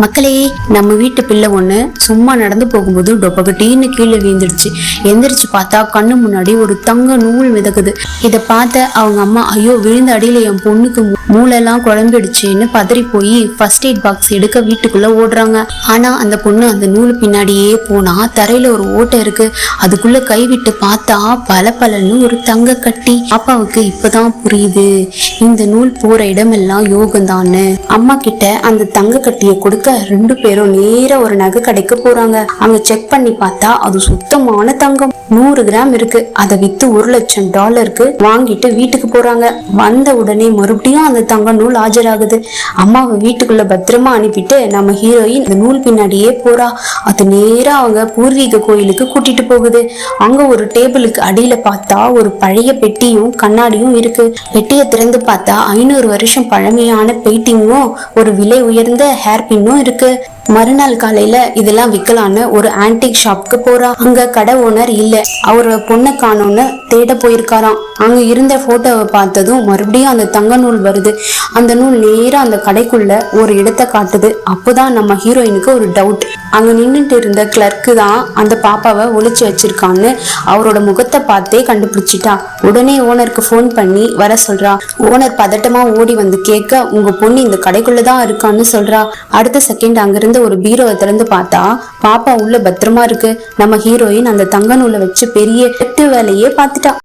மக்களே, நம்ம வீட்டு பிள்ளை ஒண்ணு சும்மா நடந்து போகும்போது டொப்பகட்டின்னு கீழே வீழ்ந்துடுச்சு. எந்திரிச்சு பார்த்தா கண்ணு முன்னாடி ஒரு தங்க நூல் மிதக்குது. இதை பார்த்த அவங்க அம்மா, ஐயோ விழுந்த அடியில என் பொண்ணுக்கு மூளைலாம் குழம்பிடுச்சுன்னு பதறி போய் ஃபர்ஸ்ட் எய்ட் பாக்ஸ் எடுக்க வீட்டுக்குள்ள ஓடுறாங்க. ஆனா அந்த பொண்ணு அந்த நூல் பின்னாடியே போனா தரையில ஒரு ஓட்டை இருக்கு. அதுக்குள்ள கைவிட்டு பார்த்தா பலன்னு ஒரு தங்க கட்டி. பாப்பாவுக்கு இப்பதான் புரியுது, இந்த நூல் போற இடமெல்லாம் யோகம்தான்னு. அம்மா கிட்ட அந்த தங்க கட்டியை கொடுக்க ரெண்டு பேரும் நேரா ஒரு நகை கடைக்கு போறாங்க. அங்க செக் பண்ணி பார்த்தா அது சுத்தமான தங்கம். 100 கிராம் இருக்கு. அதை வித்து $1,00,000 வாங்கிட்டு வீட்டுக்கு போறாங்க. வந்த உடனே மறுபடியும் அந்த தங்க நூல் ஆஜராகுது. அம்மாவை வீட்டுக்குள்ள பத்திரமா அனுப்பிட்டு நம்ம ஹீரோயின் அந்த நூல் பின்னாடியே போறா. அது நேரா அவங்க பூர்வீக கோயிலுக்கு கூட்டிட்டு போகுது. அங்க ஒரு டேபிளுக்கு அடியில பார்த்தா ஒரு பழைய பெட்டியும் கண்ணாடியும் இருக்கு. பெட்டியை திறந்து பார்த்தா 500 வருஷம் பழமையான பெயிண்டிங்கும் ஒரு விலை உயர்ந்த ஹேர் பின்னும் இருக்கு. மறுநாள் காலையில இதெல்லாம் விற்கலான்னு ஒரு ஆன்டிக் ஷாப்க்கு போறா. அங்க கடை ஓனர் இல்ல. அவரோட பொண்ணை காணோன்னு தேட போயிருக்காராம். அங்க இருந்த போட்டோவை பார்த்ததும் மறுபடியும் அந்த தங்க நூல் வருது. அந்த நூல் நேரா அந்த கடைக்குள்ள ஒரு இடத்தை காட்டுது. அப்போதான் நம்ம ஹீரோயினுக்கு ஒரு டவுட். அங்க நின்றுட்டு இருந்த கிளர்க்கு தான் அந்த பாப்பாவை ஒளிச்சு வச்சிருக்கான்னு அவரோட முகத்தை பார்த்தே கண்டுபிடிச்சிட்டா. உடனே ஓனருக்கு போன் பண்ணி வர சொல்றா. ஓனர் பதட்டமா ஓடி வந்து கேட்க, உங்க பொண்ணு இந்த கடைக்குள்ளதான் இருக்கான்னு சொல்றா. அடுத்த செகண்ட் அங்கிருந்து ஒரு பீரோவை திறந்து பார்த்தா பாப்பா உள்ள பத்திரமா இருக்கு. நம்ம ஹீரோயின் அந்த தங்க நூலை வச்சு பெரிய வேலையே பார்த்துட்டா.